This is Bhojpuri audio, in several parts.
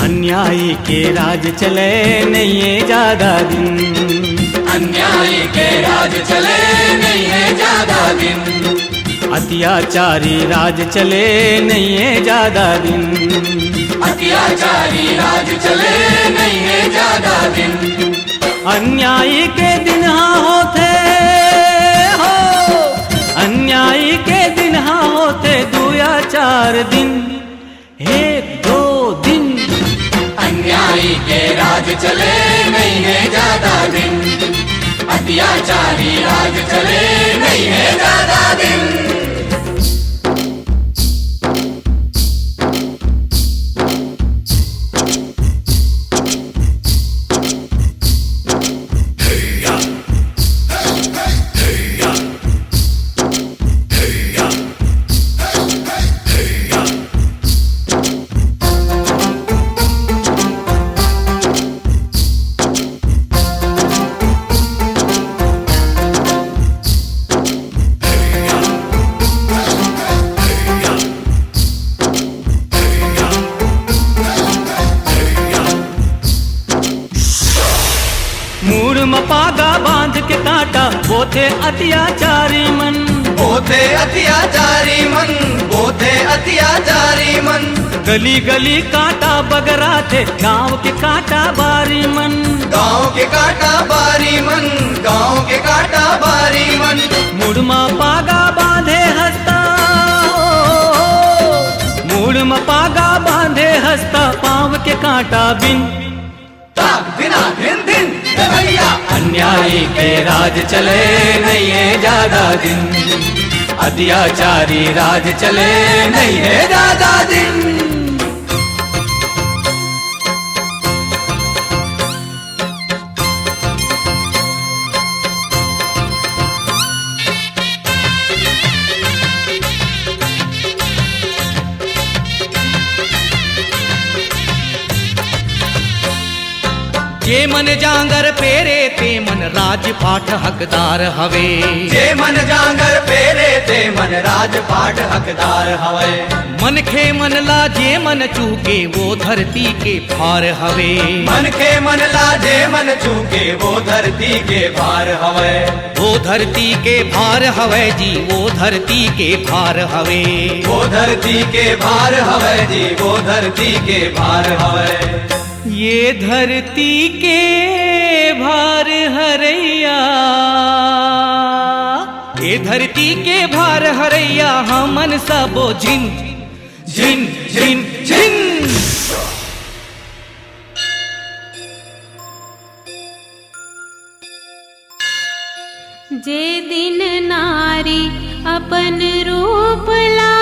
अन्यायी के राज चले नहीं है ज्यादा दिन, अन्यायी के राज चले नहीं है ज्यादा दिन, अत्याचारी राज चले नहीं है ज्यादा दिन, अत्याचारी राज चले नहीं है ज्यादा दिन। अन्यायी के दिन हाँ होते हो, अन्यायी के दिन हाँ होते 2 या 4 दिन, 1-2 दिन। अन्यायी के राज चले नहीं है ज्यादा दिन, अत्याचारी राज चले नहीं है ज्यादा दिन। मूड में पागा बांध के काटा वो थे अत्याचारी मन, वो थे अत्याचारी मन, वो थे अत्याचारी मन। गली गली काटा बगरा थे गांव के काटा बारी मन, गांव के काटा बारी मन, गांव के काटा बारी मन। मूड में पागा बांधे हंसता, मूड में पागा बांधे हंसता पाँव के काटा बिन, ताक दिना दिन दिन भैया। अन्यायी के राज चले नहीं है ज्यादा दिन, अत्याचारी राज चले नहीं है ज्यादा दिन। जे मन जांगर पेरे ते मन राजपाठ हकदार हवे, जे मन जांगर पेरे ते मन राजपाठ हकदार हवे। मन खे मन ला जे मन चूके वो धरती के भार हवे, मन के मन लाजे मन चूके वो धरती के भार हवे, वो धरती के भार हवे जी, वो धरती के भार हवे, वो धरती के भार हवे जी, वो धरती के भार हवे। ये धरती के भार हरैया, ये धरती के भार हरैया हमन सबो झिन झिन झिन झिन। जे दिन नारी अपन रूप ला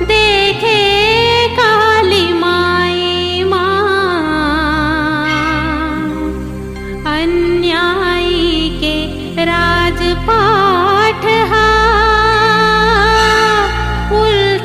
देखे काली माई माँ, अन्यायी के राजपाठ हा उल्टा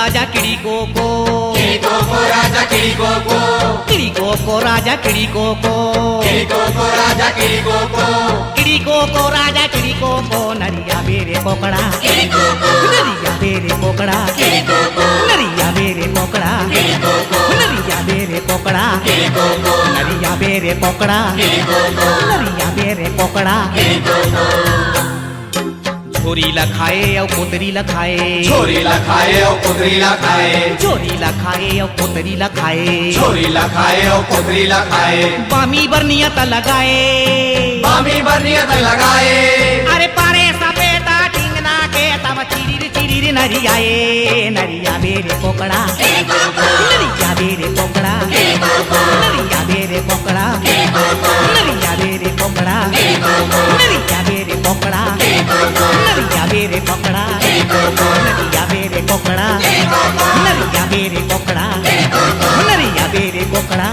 राजा किड़ी को किड़ीको को राजा किड़ीको को राजा किड़ीको किड़ीको राजा किड़ीको राजा किड़ीको नरिया बेरे पोकड़ा किड़ीको नरिया बेरे पोकड़ा किड़ीको नरिया बेरे पोकड़ा किड़ीको नरिया बेरे पोकड़ा किड़ीको नरिया बेरे पोकड़ा नरिया बेरे पोकड़ा छोरी लखाए और पोतरी लखाए छोरी लखाए और पुतरी लखाए छोरी लखाए और पोतरी लखाए छोरी लखाए और पुतरी लखाए बामी बरनियत लगाए बामी बरनियत लगाए अरे पारे सफेदा टिंगना के तब चिरिर नरियाए नरिया बेरे पोकड़ा नरिया बेरे पोकड़ा नरिया बेरे पोकड़ा नरिया बेरे पोकड़ा नरिया बेरे पोकड़ा नरिया बेरे पोकड़ा नरिया बेरे पोकड़ा नरिया बेरे पोकड़ा नरिया बेरे पोकड़ा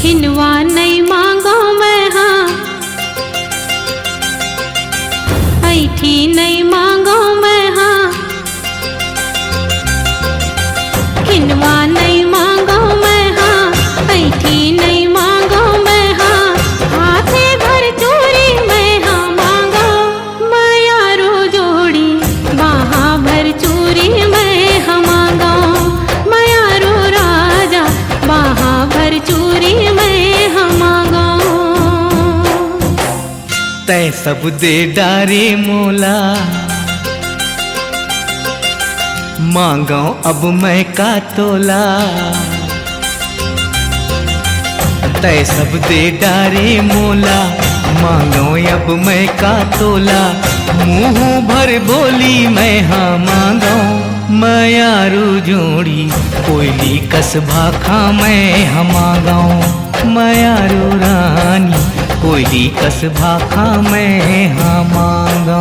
खिनवा नहीं मांगो मैं हाँ ऐठी नहीं मांगो मैं हाँ खिनवा नहीं मांगो मैं हाँ ऐठी नहीं मांगो मैं हाँ हाथे भर चोरी मैं हाँ मांगो मायारो जोड़ी बाहा भर चोरी मैं हाँ मांगो मायारो राजा बाहा भर चोरी मैं हाँ मांगो तै सब दे डारे मोला मांगो अब मैं का तोला तै सब दे डारे मोला मांगो अब मैं का तोला मुंह भर बोली मैं हाँ मांगो मायारू जोड़ी कोयली कसभा खा मैं हाँ मांगो मायारू रानी कोयली कसभा खा मैं हाँ मांगो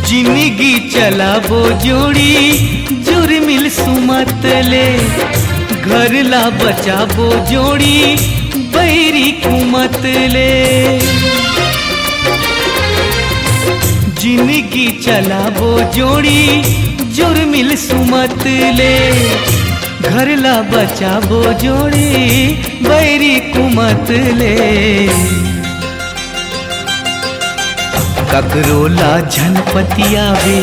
जिंदगी चलाबो जोड़ी जुर्मिल सुमत ले घर ला बचाबो जोड़ी बैरी कुमत ले जिंदगी चलाबो जोड़ी जुर्मिल सुमत ले, घरला बचाबो जोड़ी बैरी कुमत ले। ककरो ला झन पतियावे,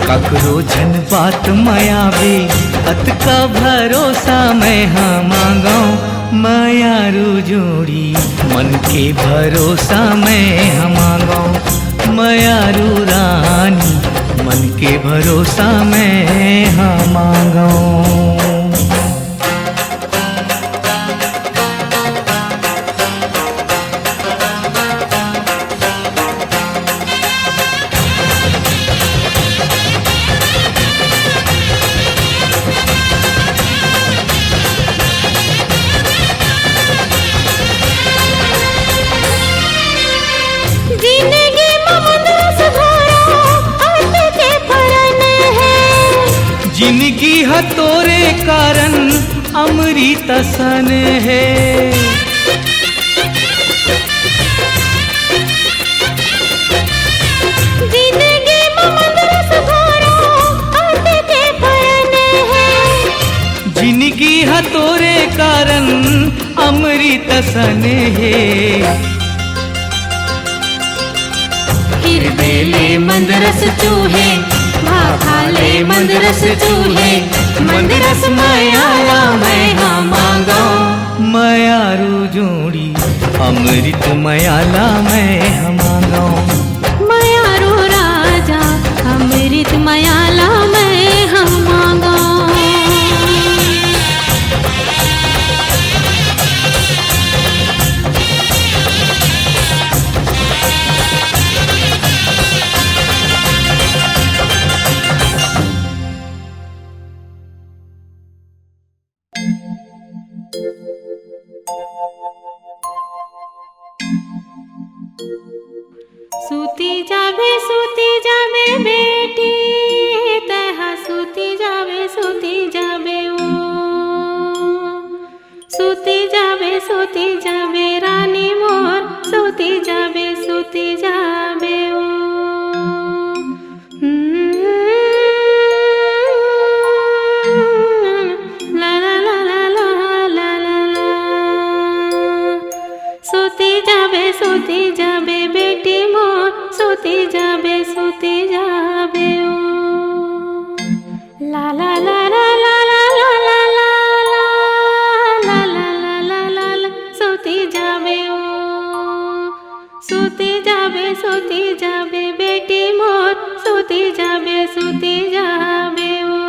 ककरो झन बात मयावे, अत का भरोसा मैं हाँ मांगो मायारू जोड़ी, मन के भरोसा मैं हाँ मांगो मायारू रानी, मन के भरोसा मैं हाँ मांगो। जिंदगी हतोरे कारण अमृत सन है, जिंदगी ममंदरस भरा आते के फरन है, जिंदगी हतोरे कारण अमृत सन है। हिरदेले मंदरस चूहे, भाखाले मंदरस चूहे, मंदरस मायाला मैं हाँ मांगो मायारू जोड़ी अमृत मयाला मैं हाँ मांगो। मायारू राजा अमृत मयाला मैं हाँ मांगो। सूती जावे बेटी तहा सूती जावे ओ, सूती जावे रानी मोर, सूती जावे ओ। ला ला ला ला ला ला ला ला, सूती जावे बेटी मोर, सूती जावे ओ। ला ला ला ला ला ला ला ला ला ला ला ला ला ला, सूती जावे ओ, सूती जावे बेटी मोर, सूती जावे ओ।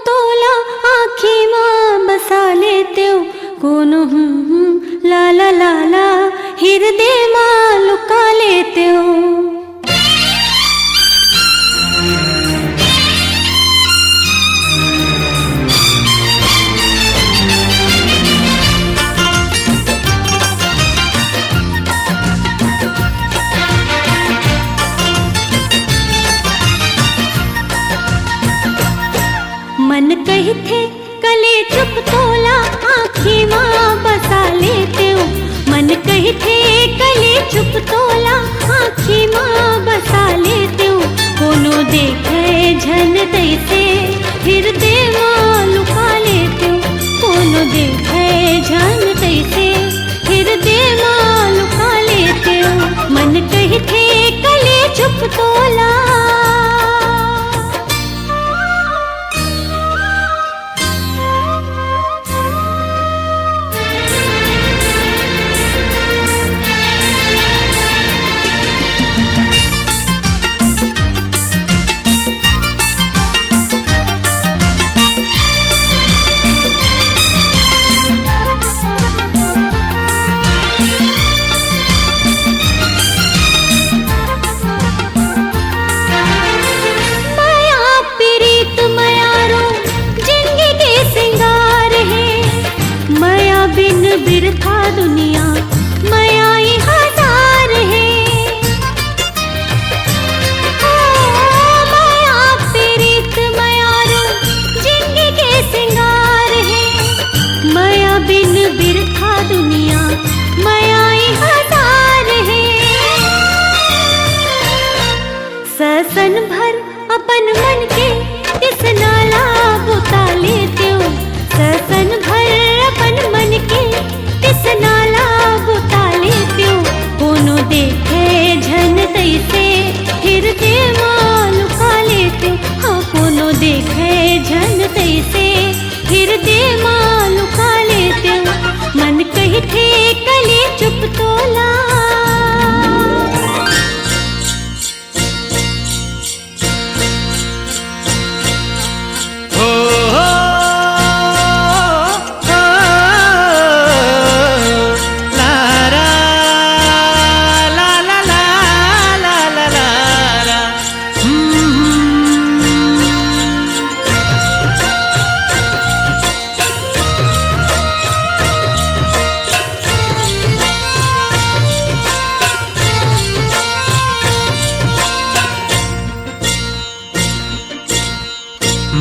तोला आँखी माँ बसा लेते हो कौन ला ला ला ला, हृदय माँ लुका लेते हो। मन कही थे कले चुप तोला आँखी माँ बसा लेते हो, मन कही थे कले चुप तोला आँखी माँ बसा लेते हो। कोनो देखे झन तैसे हृदय माँ लुका लेते हो, कोनो देखे झन तैसे हृदय माँ लुका लेते हो। मन कही थे कले चुप तोला,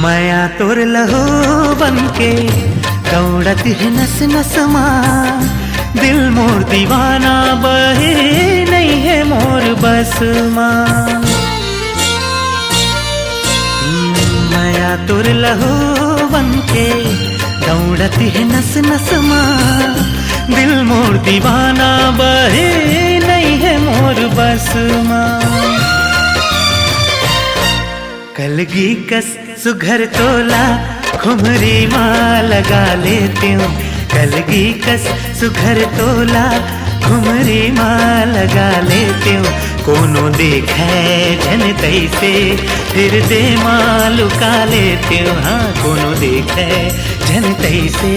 माया तोर लहू बनके दौड़त है नस नस माँ, दिल मोर दीवाना बहे नहीं है मोर बस माँ। माया तोर लहू बनके दौड़त है नस नस माँ, दिल मोर दीवाना बहे नहीं है मोर बस माँ। कलगी कस सुघर तोला खुमरी माँ लगा लेती हूँ, कलगी कस सुघर तोला खुमरी माँ लगा लेती हूँ। कोनो देखे जन तैसे फिर दे माँ लुका लेती हूँ, हाँ कोनो देखे जन तैसे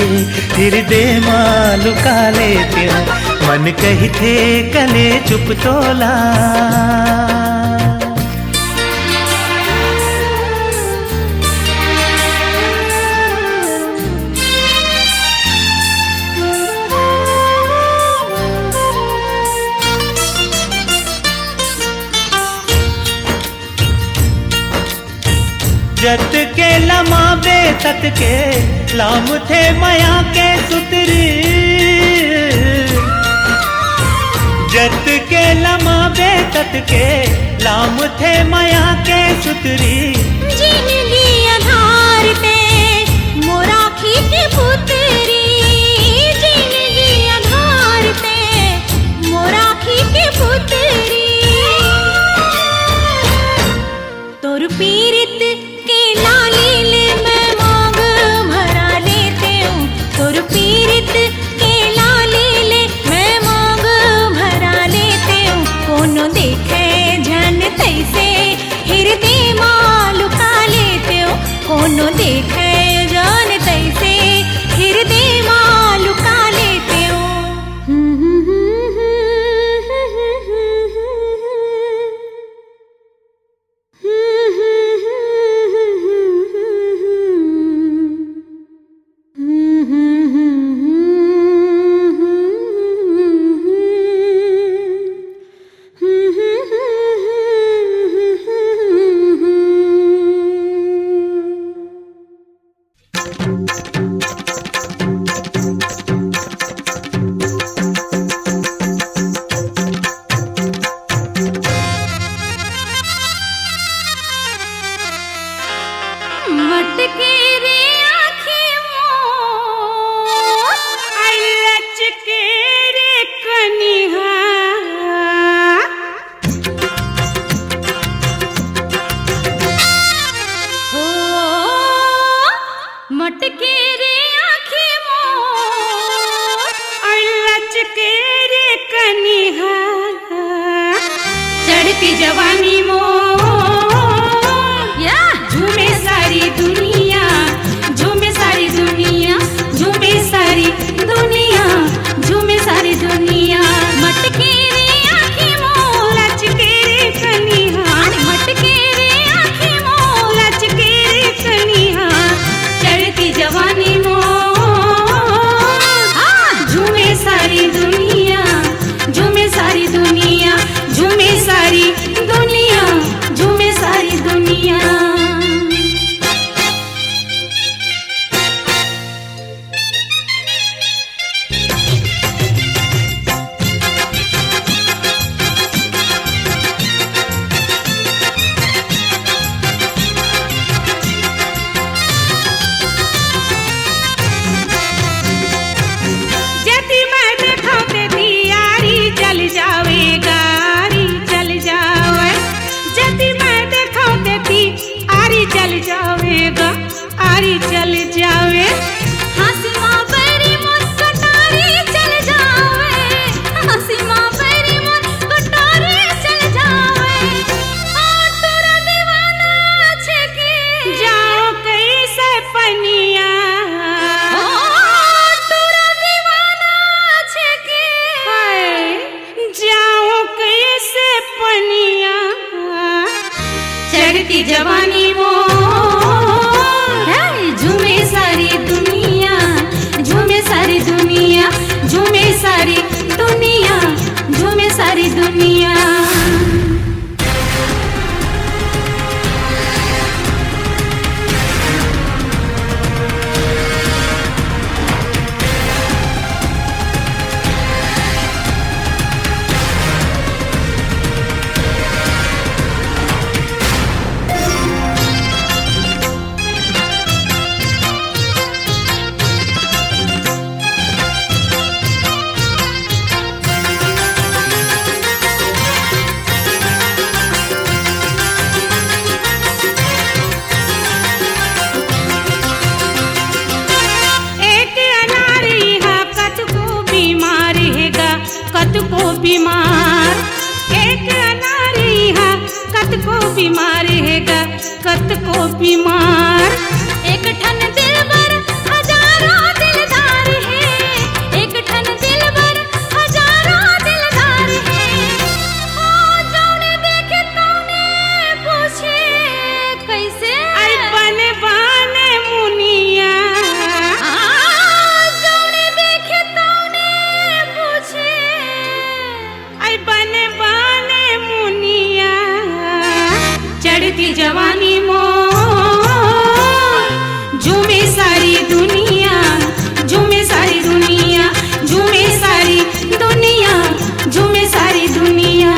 फिर दे माँ लुका लेती हूँ। मन कही थे कले चुप तोला, जत के लमा बेतत के लाम थे माया के सुतरी, जत के लमा बेतत के लाम थे माया के सुतरी। जिंदगी आधार पे मोरा खी की पुतरी, जिंदगी आधार पे मोरा खी की पुतरी। तोर पीरित के लाली ले मैं मांग भरा लेते हूँ, तोर पीरित के लाली ले मैं मांग भरा लेते हूँ। कोनो देखे जन तैसे हृदय माँ लुका लेते हूँ, कोनो देखे जन तैसे हृदय माँ लुका लेते हूँ। मटके रे आँखें मोर, अल्लच के रे कनिहा। हो मटके रे आँखें मोर, अल्लच के रे कनिहा। चढ़ती जवानी मोर झूमे सारी दुनिया, झूमे सारी दुनिया, झूमे सारी दुनिया, झूमे सारी दुनिया। मटके रे आँखें मोर लचके रे कनिहा, मटके रे आँखें मोर लचके रे कनिहा। चढ़ती जवानी मोर झूमे सारी दुनिया, झूमे सारी दुनिया, झूमे सारी दुनिया, झूमे सारी दुनिया। चल जावेगा आरी चल जावे, हंसमा बरी मुस्कुरारी चल जावे, हंसमा बरी मुस्कुरारी चल जावे। आ तोरा दीवाना छके जाओ कैसे पनिया, तोरा दीवाना छके जाओ कैसे पनिया। चढ़ती जवानी मोर झूमे सारी दुनिया, झूमे सारी दुनिया, झूमे सारी दुनिया, झूमे सारी दुनिया। को बीमार एक नारी है कत को बीमार हैगा कत को बीमार एक ठन दिलबर हजारों दिलदार है एक ठन दिलबर हजारों दिलदार है ओ जौने देखे तौने पूछे कैसे आई बने बने मुनिया जौने देखे तौने पूछे आई बने बने मुनिया चढ़ती जवानी मोर झूमे सारी दुनिया झूमे सारी दुनिया झूमे सारी दुनिया झूमे सारी दुनिया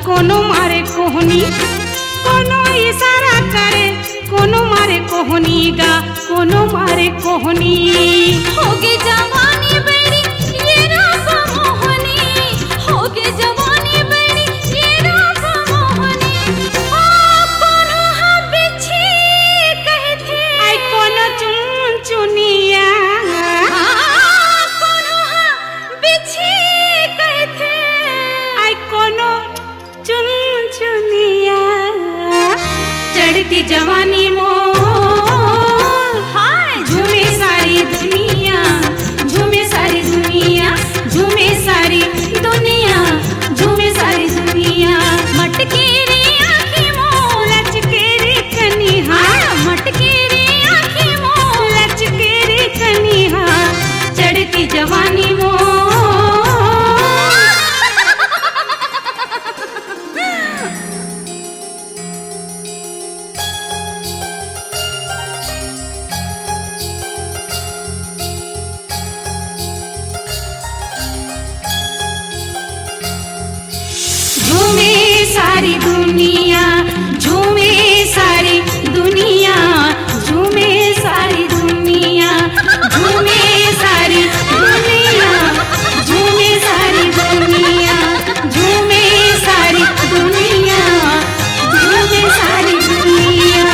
कोनो मारे कोहनी कोनो इशारा करे कोनो मारे कोहनी गा कोनो मारे कोहनी होगे जवानी बेड़ी ये रूप मोहनी होगे जवानी बेड़ी ये रूप मोहनी ओ कोनो हा बिछी कहते आई कोनो चुन चुनिया कोनो हा बिछी कहते आई कोनो चुन चुनिया चढ़ती जवानी मोर हाय झूमे सारी दुनिया झूमे सारी दुनिया झूमे सारी दुनिया झूमे सारी दुनिया मटके रे आँखी मोर लचके रे कनिहा मटके रे आँखी मोर लचके रे कनिहा चढ़ती जवानी मोर झूमे सारी दुनिया झूमे सारी दुनिया झूमे सारी दुनिया झूमे सारी दुनिया झूमे सारी दुनिया झूमे सारी दुनिया झूमे सारी दुनिया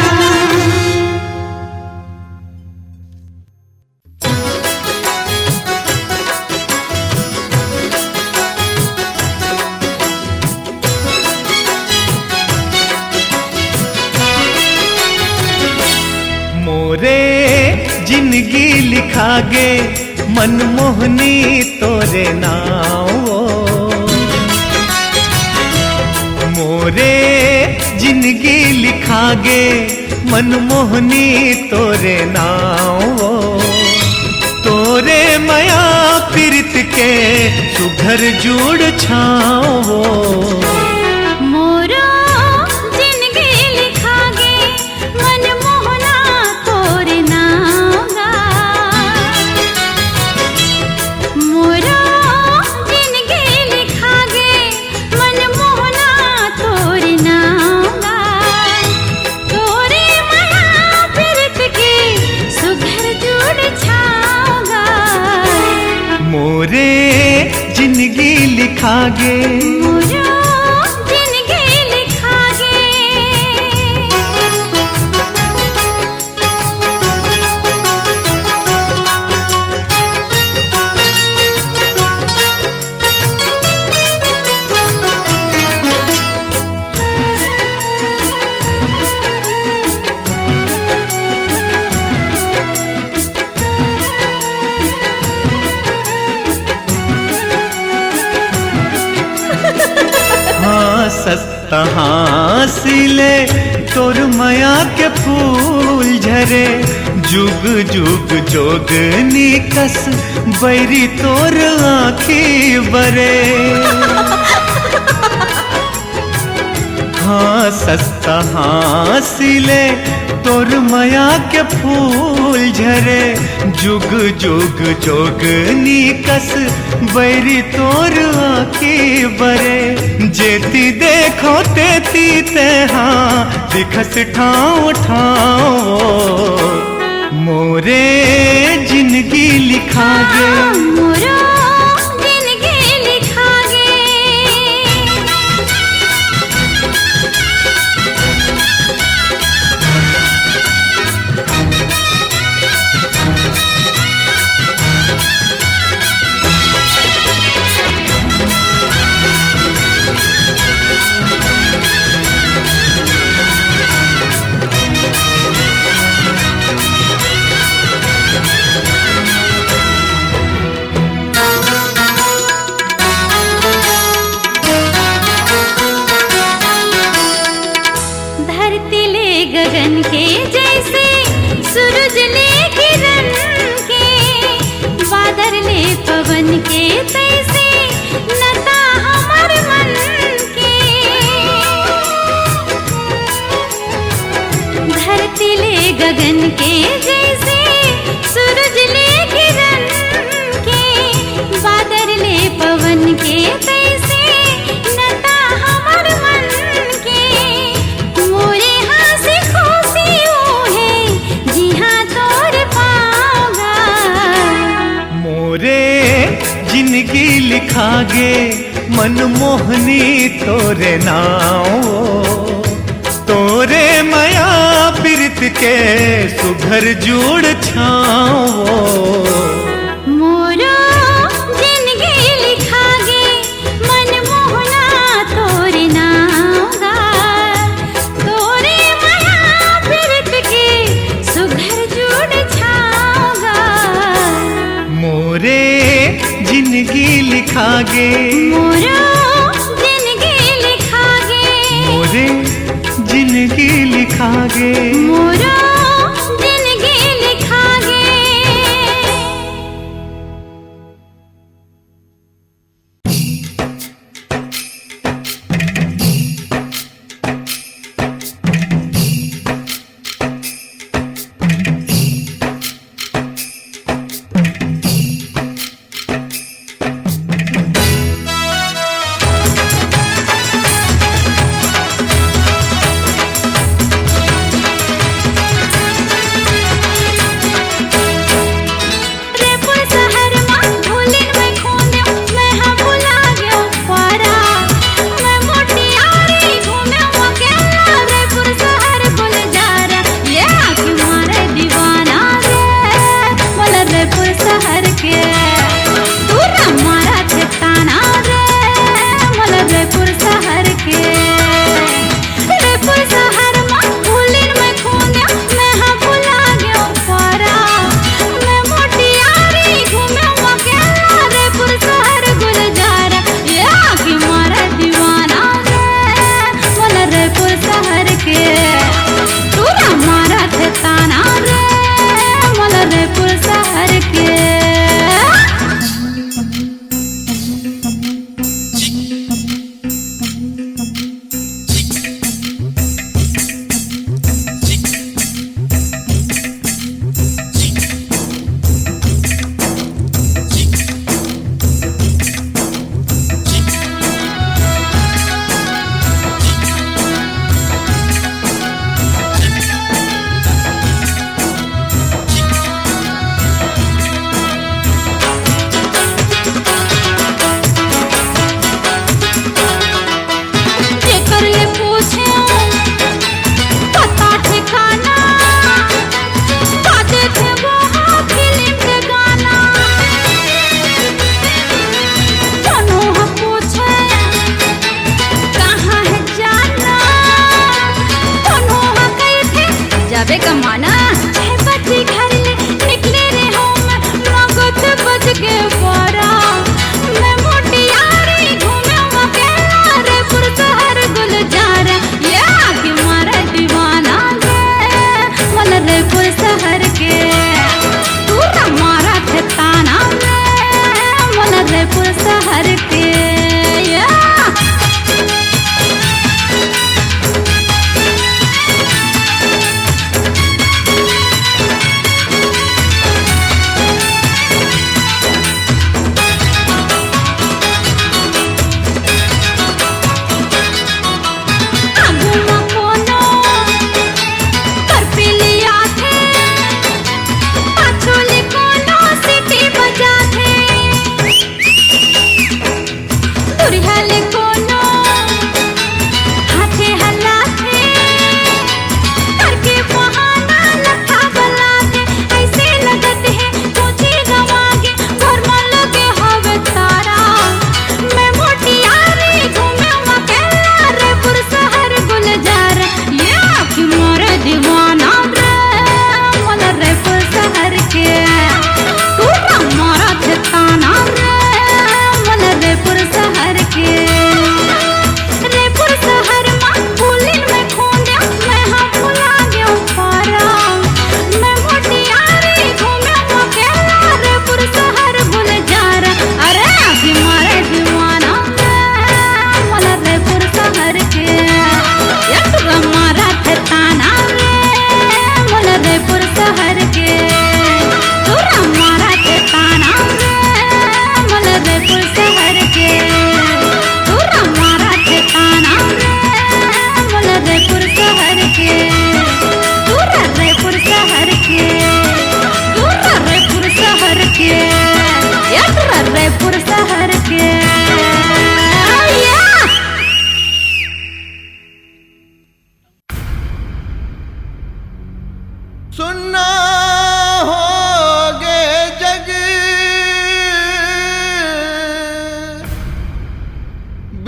मोरे जिंदगी लिखागे मनमोहनी तोरे नाव मोरे जिंदगी लिखागे मनमोहनी तोरे नाव तोरे माया पीरित के सुघर जुड़ छाओ मोरो जिंदगी लिखागे मनमोहना तोरे नागा मोरो जिंदगी लिखागे मनमोहना तोरे नागा तोरे माया पीरित के सुघर जुड़ छाओगा मोरे जिंदगी लिखागे मोरो जिंदगी लिखागे सस्ता हासिले तोर माया के फूल झरे जुग जुग जोगनी कस बैरी तोर आँखी बरे। हाँ सस्ता हासिले तोर माया के फूल झरे। जुग जुग जोगनी कस बैरी तोर आँखी बरे। जेती देखो तेती तेहा दिखस ठाव ठाव। मोरे जिंदगी लिखा गे मोरो जिंदगी लिखा गे। धरती ले गगन के जैसे सूरज ले किरण के। बादल ले पवन के तैसे लता हमर मन के। धरती ले गगन के जैसे सूरज ले किरण के। बादल ले पवन के तैसे लता हमर मन के। मोरे हंसी खुशी है जिहाँ तोर पागा। मोरे जिंदगी लिखा गे मनमोहनी तोरे नाव। तोरे माया प्रीत के सुघर जुड़ छाओ। मोरो जिंदगी लिखा गे मनमोहना तोरे नागा। तोरे माया प्रीत के सुघर जुड़ छाओगा। मोरे जिंदगी लिखा गे मोरो जिंदगी लिखा गे। मोरे जिंदगी लिखा गे। मोरो जिंदगी लिखा गे।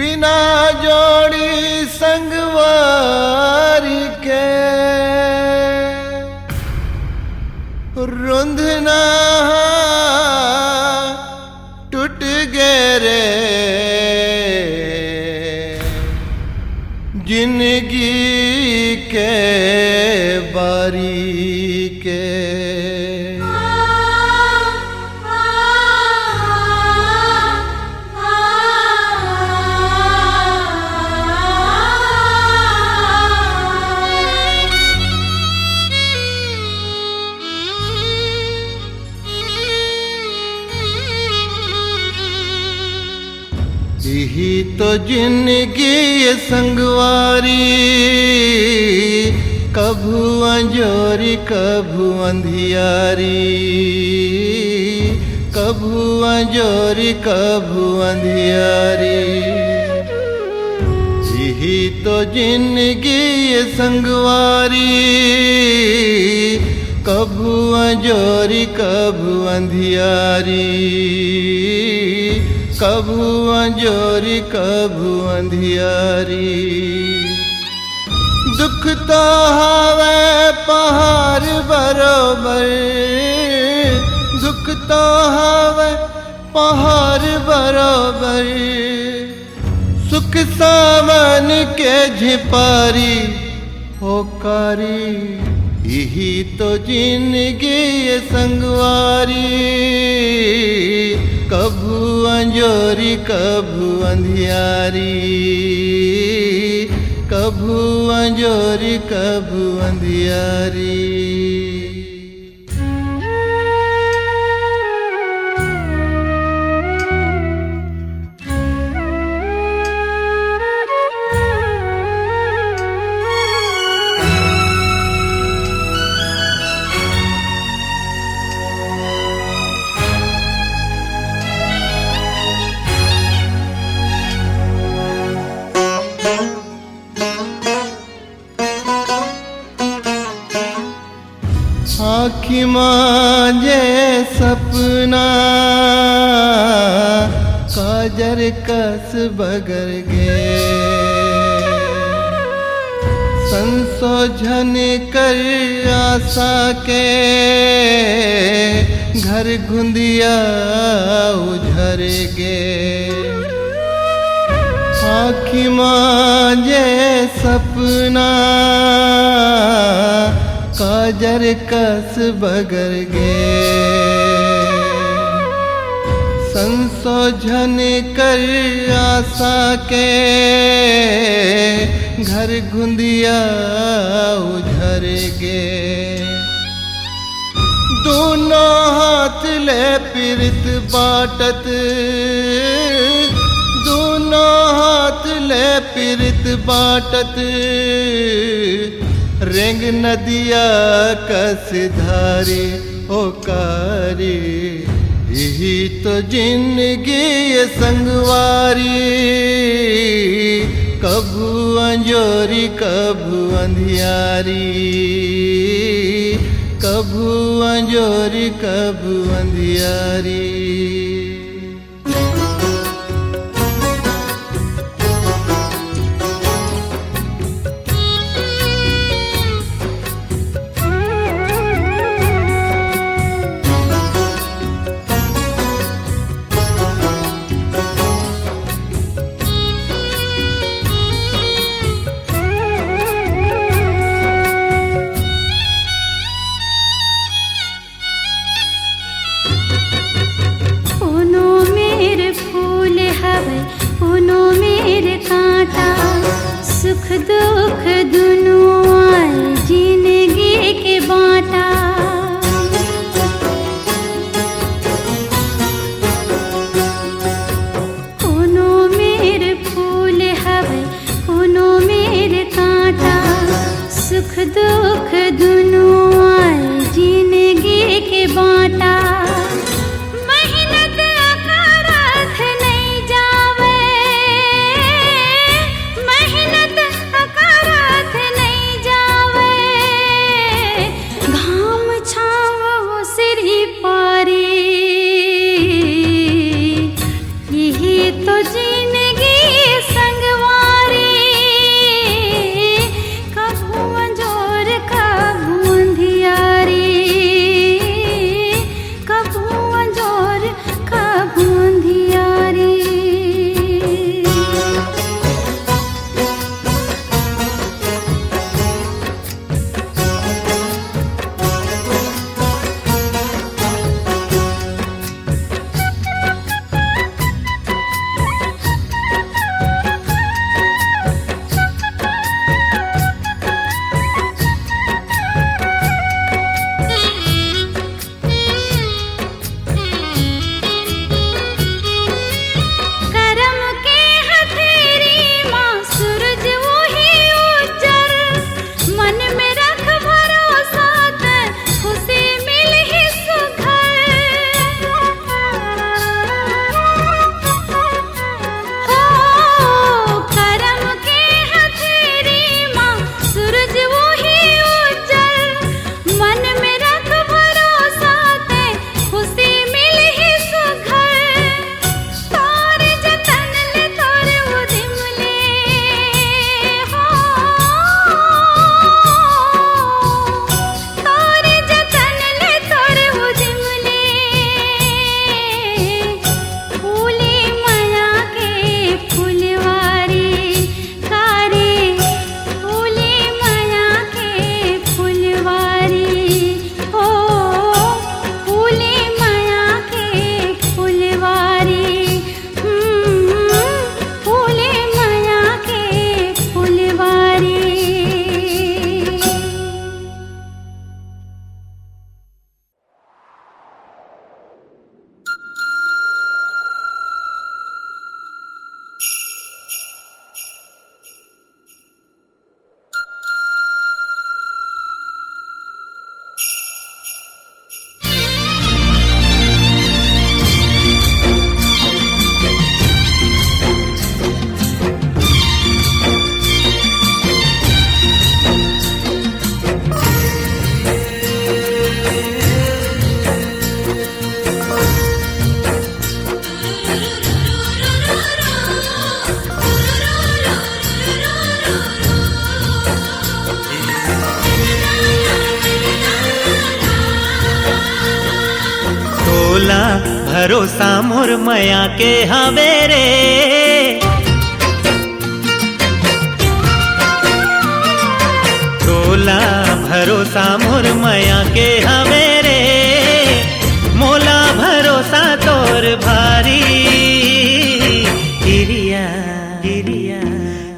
बिना जोड़ी संगवारी के रुंधना टूट गए रे जिंदगी के बारी के। यही तो जिंदगी ये संगवारी कभू अंजोरी कभू अंधियारी कभू अंजोरी कभू अंधियारी। यही तो जिंदगी ये संगवारी कभू अंजोरी कभू अंधियारी कभू अंजोरी कभू अंधियारी। दुख तो हावे पहाड़ बरोबर दुख तो हावे पहाड़ बरोबर सुख सावन के झिपारी होकारी। यही तो जिंदगी ये संगवारी कभू अंजोरी कभू अंधियारी कभू अंजोरी कभू अंधियारी। आँखी मांझे सपना काजर कस बगर गे संशोधन कर आशा के घर घुंदिया उझर गे। आँखी मांझे सपना काजर कस बगर गे संशोधन कर आशा के घर घुंदिया उझर गे। दोनों हाथ ले पीरत बाटत दोनों हाथ ले पीरत बाटत रेंग नदिया कस धारी ओकारी। यही तो जिंदगी ये संगवारी कभू अंजोरी कभू अंधियारी कभू अंजोरी कभू अंधियारी। भरोसा मोर मया के हवे रे। तोला भरोसा मोर मया के हवे रे, मोला भरोसा तोर भारी। किरिया किरिया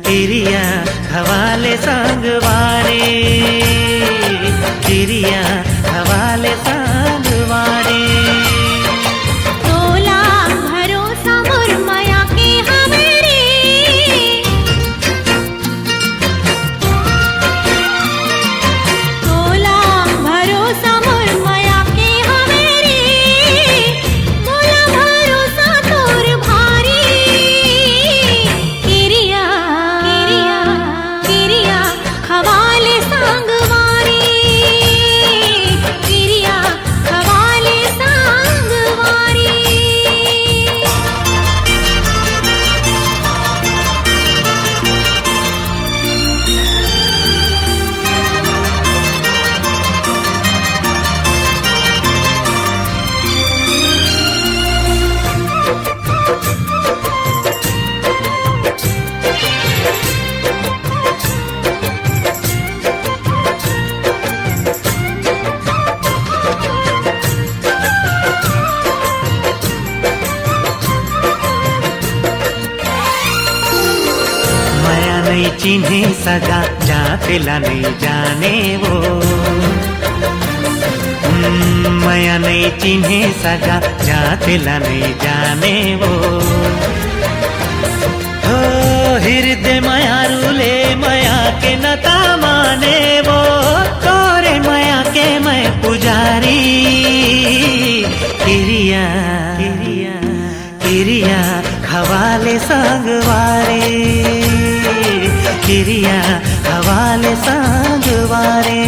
किरिया हवाले संगवारे, किरिया हवाले संगवारे। तोला भरोसा मोर मया के हवे रे, तोला भरोसा मोर मया के हवे रे, मोला भरोसा तोर भारी। किरिया किरिया किरिया खवाले संगवारी, किरिया खवाले संगवारी। माया नहीं चिन्हे सगा, जातेला नहीं जाने वो। माया नहीं चिन्हे सगा, जातेला नहीं जाने वो। हो हृदय माया रूले माया के नता माने वो, तोरे माया के मैं पुजारी। किरिया किरिया किरिया हवाले संगवारे, किरिया हवाले संगवारे।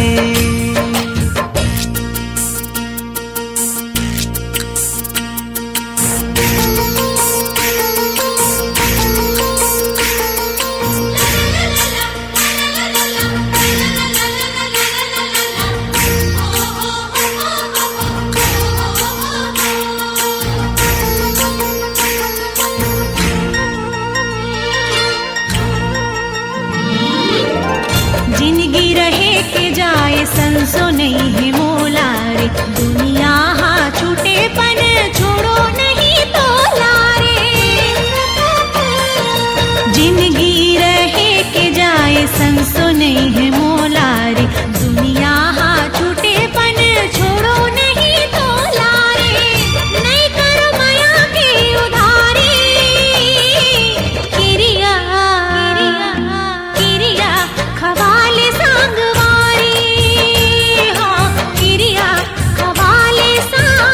जिंदगी रहे के जाए संसो नहीं है मोला रे, दुनिया हाँ छूटे पन छोड़ो नहीं तो लारे। जिंदगी रहे के जाए संसो नहीं है मोला रे, दुनिया हाँ छूटे पन छोड़ो नहीं तो लारे। नहीं करो माया की उधारी, किरिया किरिया खवाले संगवारी। हाँ किरिया खवाले संगवारी।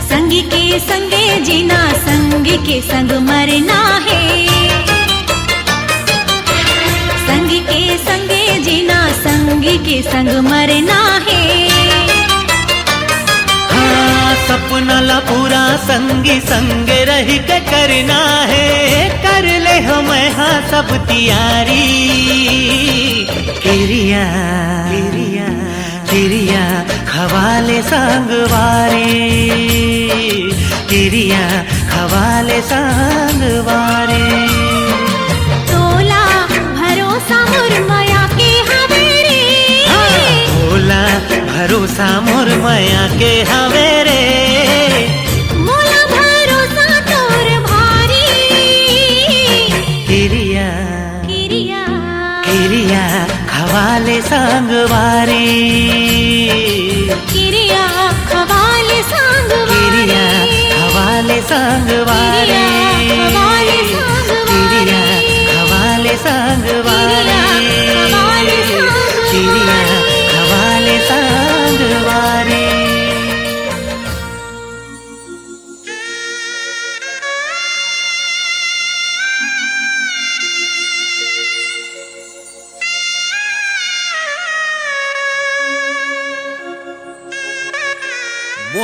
संगी के संगे जीना, संगी के संग मरना है। संगी के संगे जीना, संगी के संग मरना है। हाँ सपना ला पूरा संगी संग रह के करना है, कर ले हमें हाँ सब तैयारी। किरिया किरिया किरिया हवाले संगवारे, किरिया हवाले संगवारे। तोला भरोसा मोर मया के हवे रे, भोला भरोसा मोर मया के हवे रे, मोला भरोसा तोर भारी। किरिया किरिया किरिया हवाले संगवारे, किरिया खवाले संगवारी। किरिया हवाले संगवारे, किरिया हवाले संगवारे, किरिया हवाले संगवारे।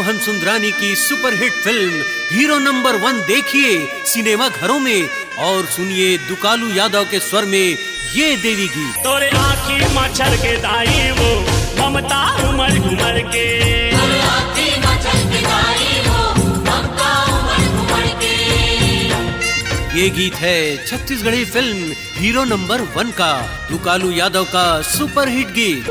मोहन सुंदरानी की सुपरहिट फिल्म हीरो नंबर 1 देखिए सिनेमा घरों में और सुनिए दुकालू यादव के स्वर में ये देवी गीत। तोरे आँखी मच्छर के दाई वो ममता उमर घुमर के, ये गीत है छत्तीसगढ़ी फिल्म हीरो नंबर 1 का दुकालू यादव का सुपरहिट गीत।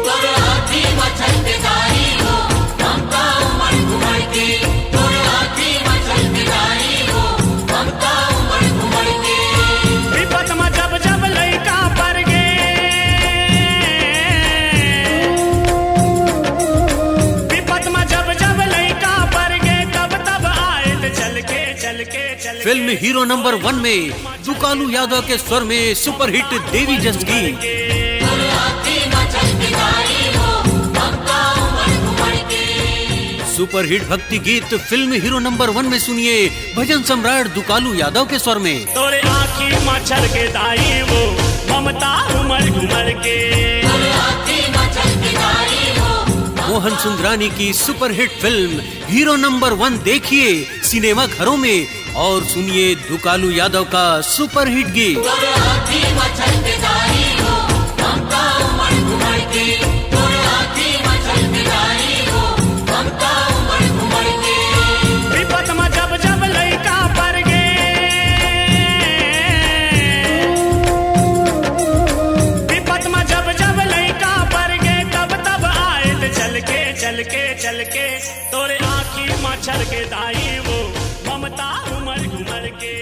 विपत में जब जब लइका पर गे, विपत में जब जब लइका पर गे, तब तब आए तो चल के फिल्म हीरो नंबर 1 में दुकालू यादव के स्वर में सुपरहिट देवी जस गीत। सुपरहिट भक्ति गीत फिल्म हीरो नंबर 1 में सुनिए भजन सम्राट दुकालू यादव के स्वर में। तोरे आँखी मच्छर के दाई वो ममता उमर घुमर के, मोहन सुंदरानी की सुपरहिट फिल्म हीरो नंबर 1 देखिए सिनेमा घरों में और सुनिए दुकालू यादव का सुपरहिट गीत। विपत में जब जब लइका पर गे, विपत में जब जब लइका पर गे, तब तब आए तो चल के तोरे आँखी मच्छर के दाई वो ममता उमर घुमर के।